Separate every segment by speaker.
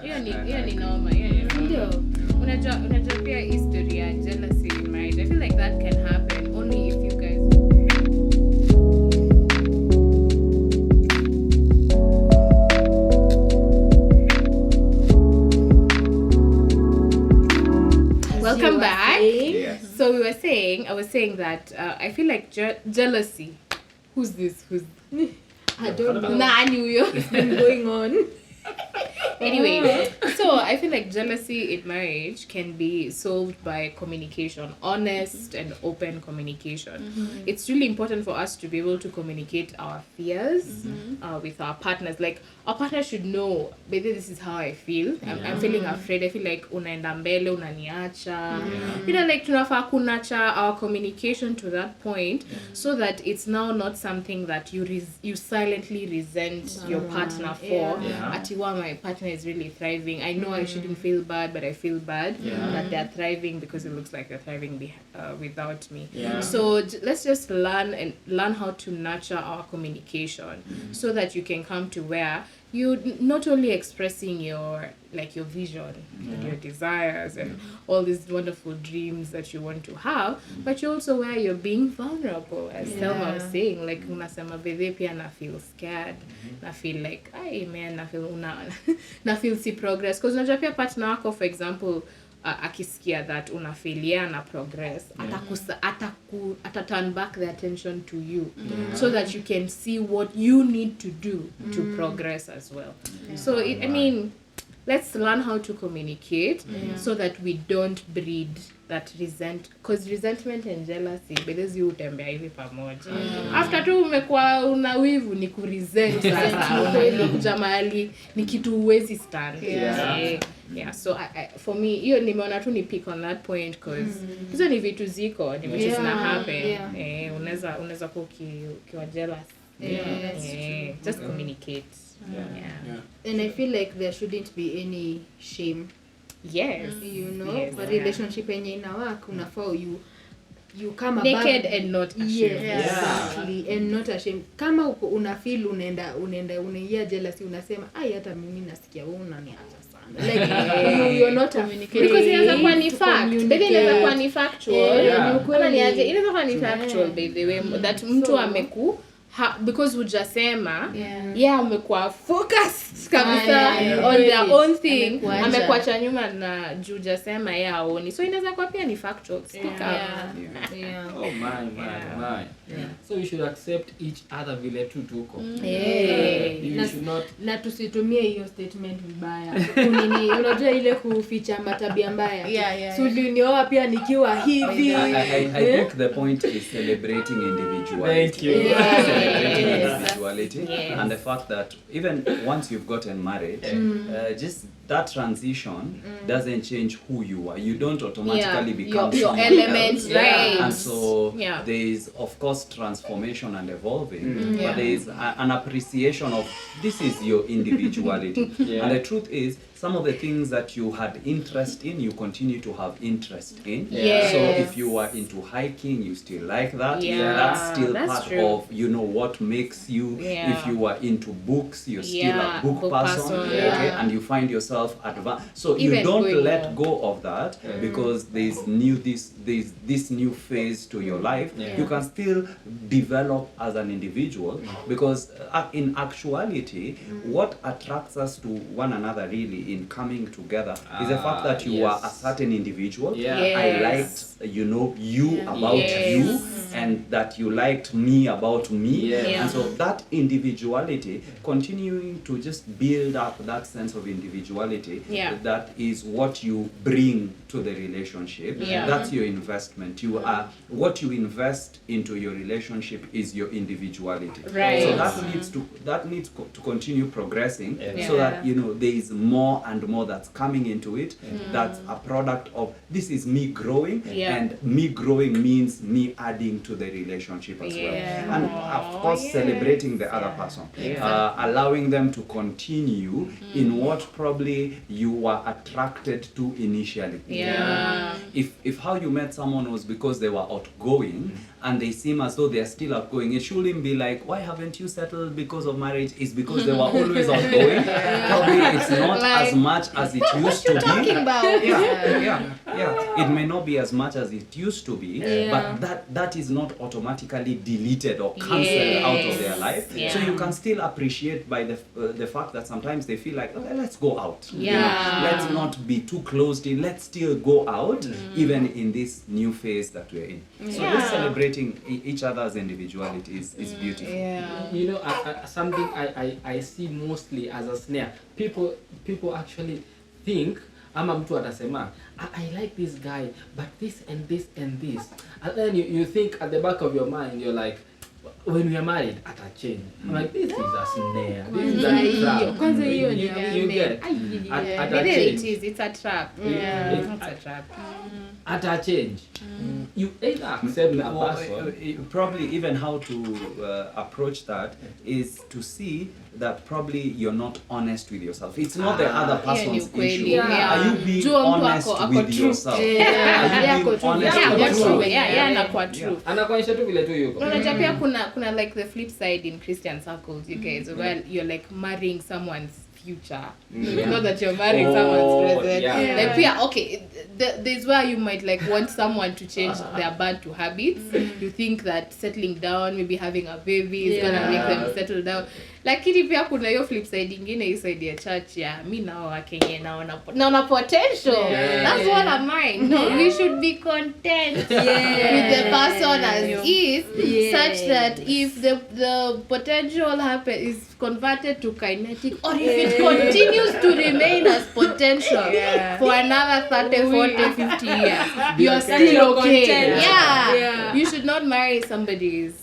Speaker 1: hiyo ni normal. Ndio. Unajua pia history ya jealousy in marriage. I feel like that can happen only if you guys Welcome back. Yes. So I was saying that I feel like jealousy. Who's this? I don't know. Nah, I knew you. It's been going on. Anyway, so I feel like jealousy in marriage can be solved by communication, honest and open communication. Mm-hmm. It's really important for us to be able to communicate our fears with our partners. Like, our partner should know, baby, this is how I feel. I'm feeling afraid. I feel like unaenda mbele, unaniacha. You know, like tunafaa kunacha our communication to that point so that it's now not something that you silently resent your partner for. Atiwa, my partner is really thriving. I know I shouldn't feel bad, but I feel bad that they're thriving because it looks like they're thriving without me. So let's just learn how to nurture our communication so that you can come to where you not only expressing your vision and your desires and all these wonderful dreams that you want to have, but you also where you're being vulnerable, as Selma was saying, like unasema baby pia na feel scared, na feel like na feel see progress, because unajua pia partner wako, for example, akisikia that unafilia na progress, ata turn back the attention to you so that you can see what you need to do to progress as well. So I mean, let's learn how to communicate so that we don't breed that because resentment and jealousy because you utembea hivi pamoja. After tu umekuwa una wivu ni kuresent sasa unakuja mahali ni kitu huwezi stand. So for me hiyo nimeona tu ni pick on that point because hizo ni vitu ziko ni vitu zina happen. Unaweza kuwa ukiwa jealous. Just communicate.
Speaker 2: And I feel like there shouldn't be any shame.
Speaker 1: Yes.
Speaker 2: You know, a relationship yenye inawaka unafaa you come
Speaker 1: naked and not ashamed.
Speaker 2: Exactly. And not ashamed. Kama una feel unaingia jealousy unasema hata mimi nasikia wewe unaniacha sana. Like you're not communicating
Speaker 1: because inaweza kuwa ni fact. Baby inaweza kuwa ni factual. Inaweza kuwa ni factual by the way that mtu ameku because hujasema amekuwa focused kabisa on their own thing, amekuwa cha nyuma na hujasema haoni, so inaweza kuwa pia ni factual.
Speaker 3: Oh my. So we should accept each other vile tu tuko. You should not
Speaker 2: na tusitumie hiyo statement vibaya. Unajua ile kuficha matabia mbaya. So ulinioa pia nikiwa hivi.
Speaker 4: I think the point is celebrating individuality.
Speaker 3: Thank you.
Speaker 4: Individuality and the fact that even once you've gotten married, just that transition doesn't change who you are. You don't automatically become
Speaker 1: your elements, right?
Speaker 4: And so there is of course transformation and evolving, but there is an appreciation of this is your individuality. And the truth is, some of the things that you had interest in, you continue to have interest in. So if you are into hiking, you still like that. That's still part of, what makes you. If you are into books, you're still a book person. Okay? And you find yourself advanced. So even you don't let go of that because there's this new phase to your life. You can still develop as an individual because in actuality, what attracts us to one another really in coming together is the fact that you are a certain individual. I liked you about you, and that you liked me about me. And so that individuality, continuing to just build up that sense of individuality, that is what you bring to the relationship. That's your investment. You are what you invest into your relationship is your individuality. So that needs to continue progressing so that there is more and more that's coming into it. That's a product of this is me growing, and me growing means me adding to the relationship as well. And of course celebrating the other person, allowing them to continue in what probably you were attracted to initially. If how you met someone was because they were outgoing and they seem as though they are still outgoing, it shouldn't be like, why haven't you settled because of marriage? It's because they were always outgoing. Probably it's not as much as it used to be.
Speaker 1: Talking about
Speaker 4: It may not be as much as it used to be, but that is not automatically deleted or cancelled out of their life. So you can still appreciate by the fact that sometimes they feel like, okay, let's go out. Let's not be too closed in. Let's still go out, even in this new phase that we're in. So just celebrating each other's individuality is beautiful.
Speaker 3: You know, something I see mostly as a snare. People actually think, ama mtu atasema, I like this guy, but this and this and this. And then you think at the back of your mind, you're like, when we are married, at a change. I'm like, this is a snare. This is a trap. You get at a change.
Speaker 1: It's a trap. It's a trap.
Speaker 3: At a change, you either accept a person.
Speaker 4: Probably even how to approach that is to see that probably you're not honest with yourself. It's not the other person's issue. Are you being honest with yourself? Are you being honest with yourself?
Speaker 1: Anakuwa true.
Speaker 3: Anakuonyesha tu vile tu yuko.
Speaker 1: Unajua pia kuna like the flip side in Christian circles, you guys, where you're like marrying someone's future. Not that you're marrying someone's present. Like okay, there's where you might like want someone to change their bad to habits. You think that settling down, maybe having a baby is gonna make them settle down. Lakini pia kuna hiyo flip side ingine, hii side ya church ya mi nao wakenye naona potential. That's what I mind. No, we should be content with the person as is, such that if the potential is converted to kinetic, or if it continues to remain as potential for another 30, 40, 50 years, you're still okay. You should not marry somebody's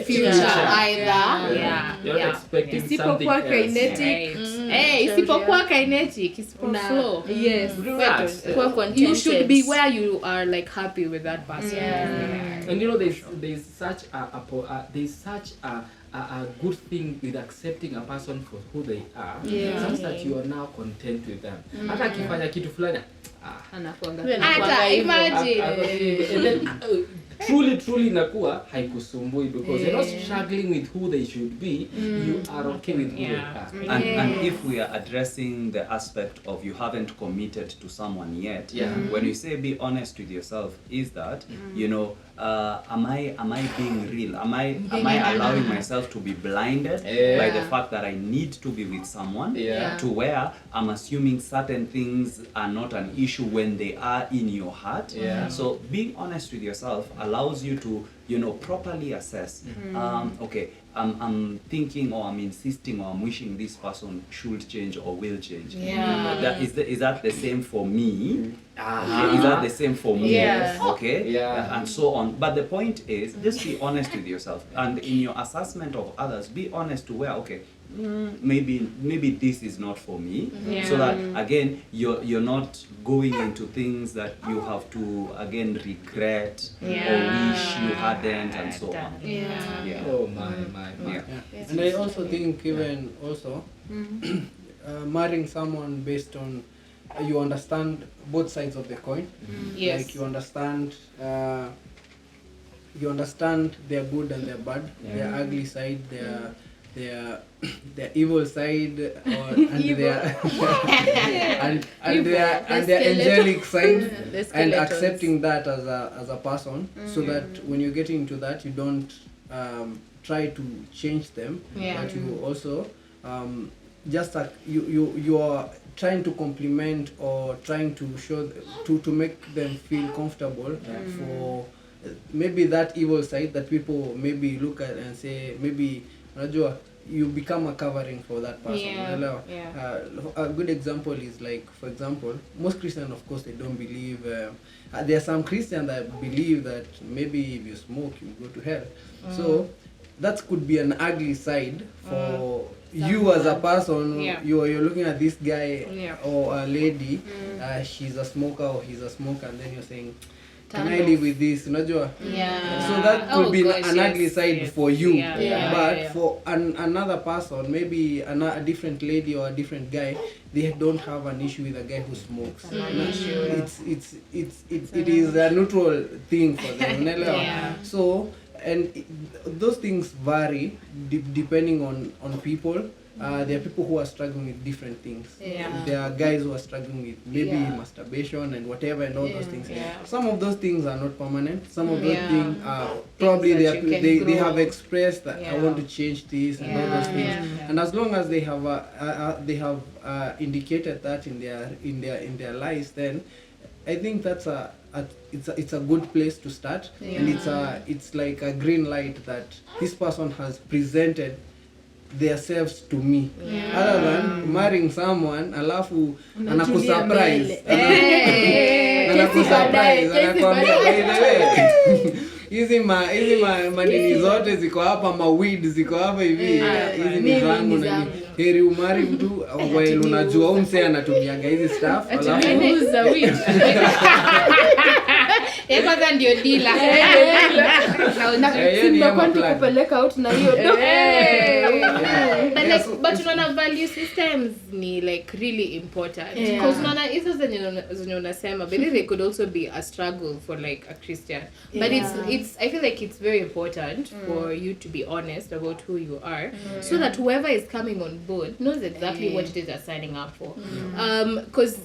Speaker 1: future either.
Speaker 3: You're not expecting something else.
Speaker 2: Kinetic.
Speaker 1: Isipokuwa kinetic, isipokuwa flow. You should be where you are like happy with that person.
Speaker 3: And you know, there's such a good thing with accepting a person for who they are, such that you are now content with them. Hata akifanya kitu fulani,
Speaker 1: Hata imagine.
Speaker 3: And then truly inakuwa haikusumbui because you're not struggling with who they should be. You are okay with who they are.
Speaker 4: And if we are addressing the aspect of you haven't committed to someone yet, when you say be honest with yourself, is that you know, am I being real? Am I allowing myself to be blinded by the fact that I need to be with someone to where I'm assuming certain things are not an issue when they are in your heart? So being honest with yourself allows you to, you know, properly assess. Okay, I'm thinking, or I'm insisting, or I'm wishing this person should change or will change. Is that the same for me? Is that the same for me? Okay, and so on. But the point is, just be honest with yourself, and in your assessment of others, be honest to where, okay, maybe this is not for me, so that again you're not going into things that you have to again regret or wish you hadn't, and so on.
Speaker 3: Oh my.
Speaker 5: And I also think even also marrying someone based on you understand both sides of the coin. Like you understand their good and their bad, their ugly side, their evil side, and their angelic side, and accepting that as a person, so that when you get into that, you don't try to change them, but you also you are trying to compliment or trying to show to make them feel comfortable for maybe that evil side that people maybe look at and say, maybe you become a covering for that person. A good example is like, for example, most Christians, of course, they don't believe. There are some Christians that believe that maybe if you smoke, you go to hell. So that could be an ugly side for you as a person. You're looking at this guy or a lady, she's a smoker or he's a smoker, and then you're saying, can I live with this? So that could be an ugly side for you. But for another person, maybe a different lady or a different guy, they don't have an issue with a guy who smokes. It is a neutral thing for them. So, and those things vary depending on people there are people who are struggling with different things.
Speaker 1: Yeah.
Speaker 5: There are guys who are struggling with maybe masturbation and whatever and all those things. Some of those things are not permanent. Some of those things are probably they have expressed that I want to change this and all those things. And as long as they have indicated that in their lives, then I think that's it's a good place to start, and it's like a green light that this person has presented themselves to me, other than marrying someone alafu anakusurprise anakwambia by the way hizi madini zote ziko hapa, maweed ziko hapa hivi, hizi ni zangu na heri umari mtu while unajua umse anatumiaga hizi stuff alafu
Speaker 1: uza weed. Kwanza ndio dealer.
Speaker 2: Simekuwa nikupeleka out na hiyo.
Speaker 1: But unaona value systems ni like really important. Because unaona hizo zenye unasema, but they could also be a struggle for like a Christian. But it's I feel like it's very important for you to be honest about who you are, so that whoever is coming on board knows exactly what it is they're signing up for. Because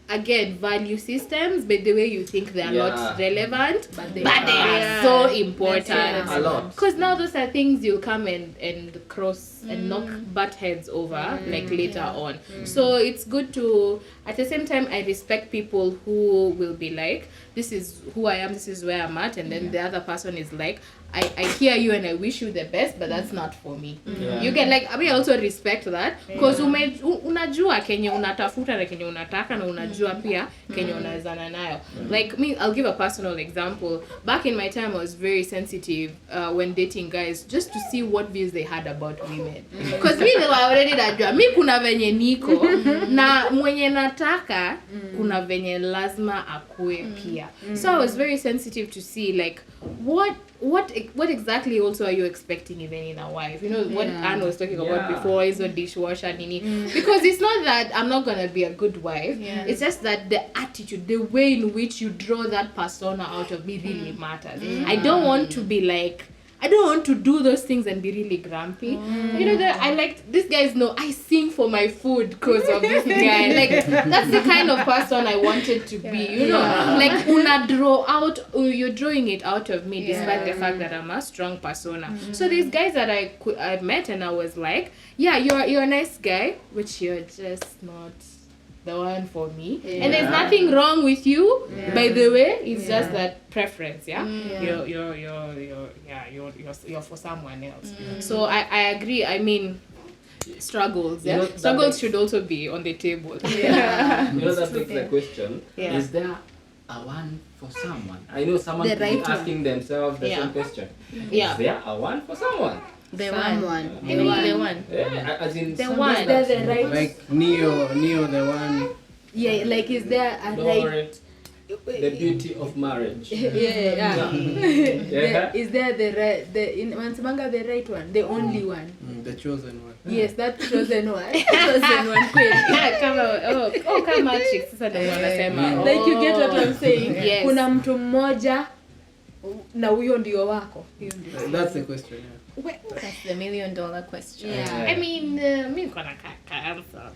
Speaker 1: again, value systems, but the way you think they are not relevant, but they are so important.
Speaker 3: A lot.
Speaker 1: Because now those are things you'll come and cross and knock butt heads over like later on. So it's good to, at the same time, I respect people who will be like, this is who I am, this is where I'm at, and then the other person is like, I hear you and I wish you the best, but that's not for me. You get like, I mean, I also respect that, because unajua kenye unatafuta na kenye unataka na unajua pia kenye unawezana nayo. Like me, I'll give a personal example. Back in my time, I was very sensitive when dating guys, just to see what views they had about women. Because me, they were already najua. Mi kuna venye niko, na mwenye nataka, kuna venye lazima akue pia. So I was very sensitive to see like, what exactly also are you expecting even in a wife? You know what Anne was talking about before, is a dishwasher nini. Because it's not that I'm not gonna be a good wife. It's just that the attitude, the way in which you draw that persona out of me really matters. I don't want to be like, I don't want to do those things and be really grumpy. You know, I like, these guys know I sing for my food because of this guy. Like, that's the kind of person I wanted to be. You know, like, you're drawing it out of me despite the fact that I'm a strong persona. So these guys that I met and I was like, yeah, you're a nice guy, but you're just not the one for me. And there's nothing wrong with you, by the way. It's just that preference, you're for someone else. So I agree. I mean, struggles, struggles should also be on the table.
Speaker 3: You know, that begs the question, is there a one for someone? I know someone is asking themselves the same question. Is there a one for someone?
Speaker 1: The one.
Speaker 3: Yeah, as in
Speaker 1: the
Speaker 3: someone
Speaker 1: one.
Speaker 2: Is there the right?
Speaker 5: like Neo the one.
Speaker 2: Yeah, like is there a right?
Speaker 3: The beauty of marriage.
Speaker 2: Is there the right? The right one, the only one.
Speaker 5: The chosen one.
Speaker 2: Yes, that chosen one. Chosen one.
Speaker 1: Kama chicks sasa ndio wanasema.
Speaker 2: Like you get what I'm saying?
Speaker 1: Yes.
Speaker 2: Kuna mtu mmoja na huyo ndio wako.
Speaker 5: That's the question.
Speaker 1: That's the $1 million question.
Speaker 2: Yeah.
Speaker 1: I mean, mi niko na answer.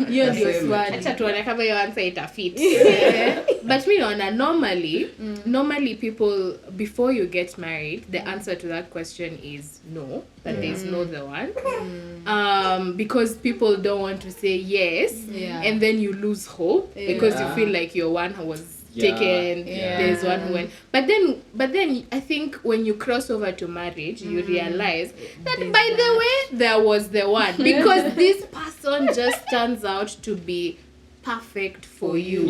Speaker 2: Hiyo ndio swali.
Speaker 1: Acha tuone kama hiyo answer itafit. But me naona normally people, before you get married, the answer to that question is no, that there's no the one. Because people don't want to say yes, and then you lose hope because you feel like your one was taken. There's one who went, but then I think when you cross over to marriage, you realize that by the way there was the one, because this person just turns out to be perfect for you.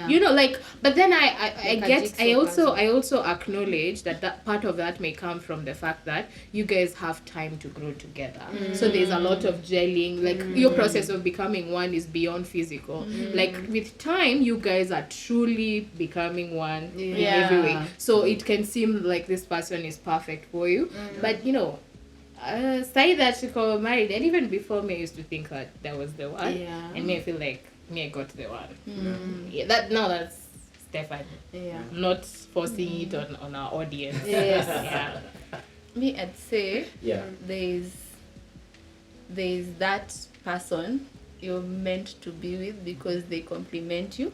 Speaker 1: You know, like, but then I also acknowledge that part of that may come from the fact that you guys have time to grow together. So there's a lot of gelling, like your process of becoming one is beyond physical. Like with time you guys are truly becoming one in every way. So it can seem like this person is perfect for you, but you know, say that you got married, and even before me I used to think that that was the one, and me I feel like I got the one. That's Stefan. Not forcing it on our audience.
Speaker 2: Yes.
Speaker 1: Me, I'd say there's
Speaker 6: there is that person you're meant to be with because they complement you.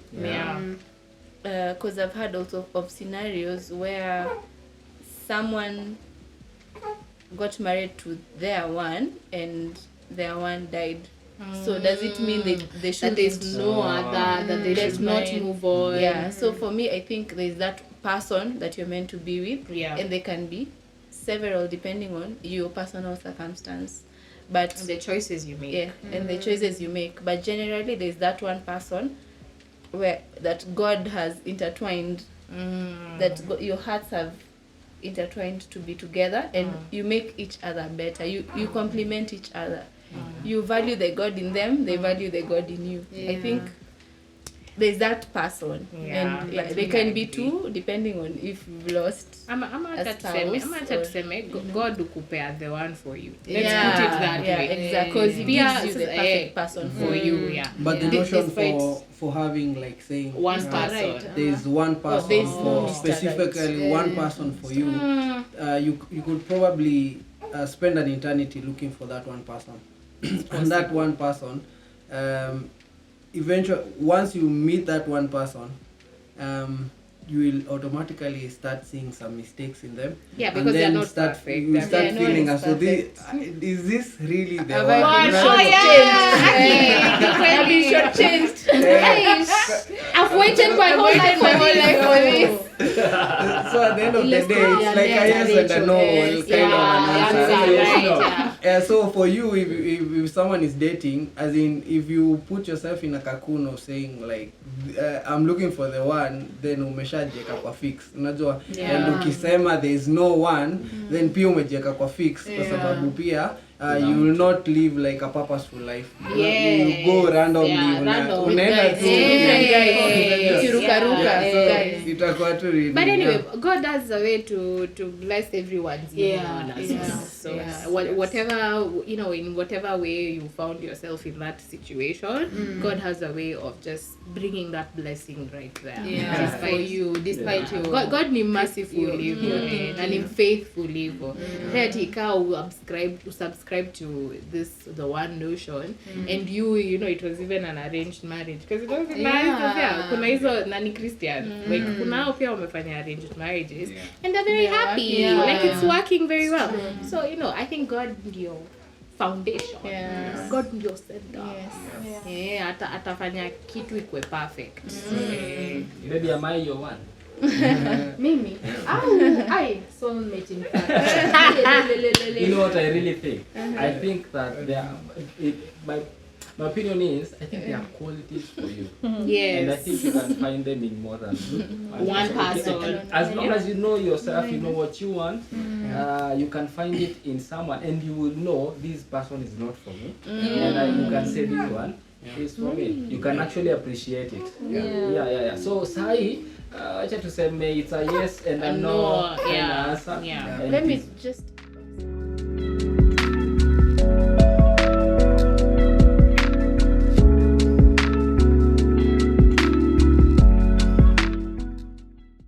Speaker 6: Because I've heard also of scenarios where someone got married to their one and their one died. So does it mean they should,
Speaker 1: that there's no other, that they should not move on?
Speaker 6: Yeah. So for me, I think there's that person that you're meant to be with, and they can be several depending on your personal circumstance, but
Speaker 1: and the choices you make.
Speaker 6: And the choices you make. But generally, there's that one person where that God has intertwined, that your hearts have intertwined to be together, and you make each other better. You complement each other. You value the God in them, they value the God in you. I think there's that person, and they can be two depending on if you've lost
Speaker 1: I'm to say God ukupea the one for you. Let's put it that way.
Speaker 6: Exactly. Because he gives you the perfect person for you.
Speaker 5: But the notion for having like saying
Speaker 1: one person,
Speaker 5: there's one person for specifically one person for you. You could probably spend an eternity looking for that one person. And that one person, eventually, once you meet that one person, you will automatically start seeing some mistakes in them.
Speaker 1: Yeah, because they're not perfect.
Speaker 5: You start feeling as so is this really the one?
Speaker 6: I've been shortchanged.
Speaker 1: I've waited my whole life for this.
Speaker 5: So at the end of the day, it's like a yes and a no kind of an answer. So for you, if someone is dating, as in if you put yourself in a cocoon of saying like I'm looking for the one, then umeshajieka kwa fix. Unajua, and ukisema there is no one, then pia umejieka kwa fix kwa sababu pia you will not live like a purposeful life. You go randomly. Unaenda tu.
Speaker 1: But anyway, God has a way to bless everyone's So whatever, in whatever way you found yourself in that situation, God has a way of just bringing that blessing right there. Despite you. God ni merciful hivyo na ni faithful hivyo. That he can subscribe to the one notion, and it was even an arranged marriage, because it was kuna hizo nani Christian, like kuna pia wamefanya arranged marriages, and they're very happy, like it's working very well. So I think God ndio foundation, God ndio center. Atafanya kitu ikwe perfect.
Speaker 3: Maybe am I your one?
Speaker 2: Mimi I soulmate in fact.
Speaker 3: You know what I really think? I think that my opinion is, I think there are qualities for you. And I think you can find them in more than
Speaker 1: one person.
Speaker 3: As long as you know yourself, you know what you want, you can find it in someone, and you will know this person is not for me. And you can say this one is for me. You can actually appreciate it. So Sai, acha tuseme it's a yes and a no answer.
Speaker 6: Let me just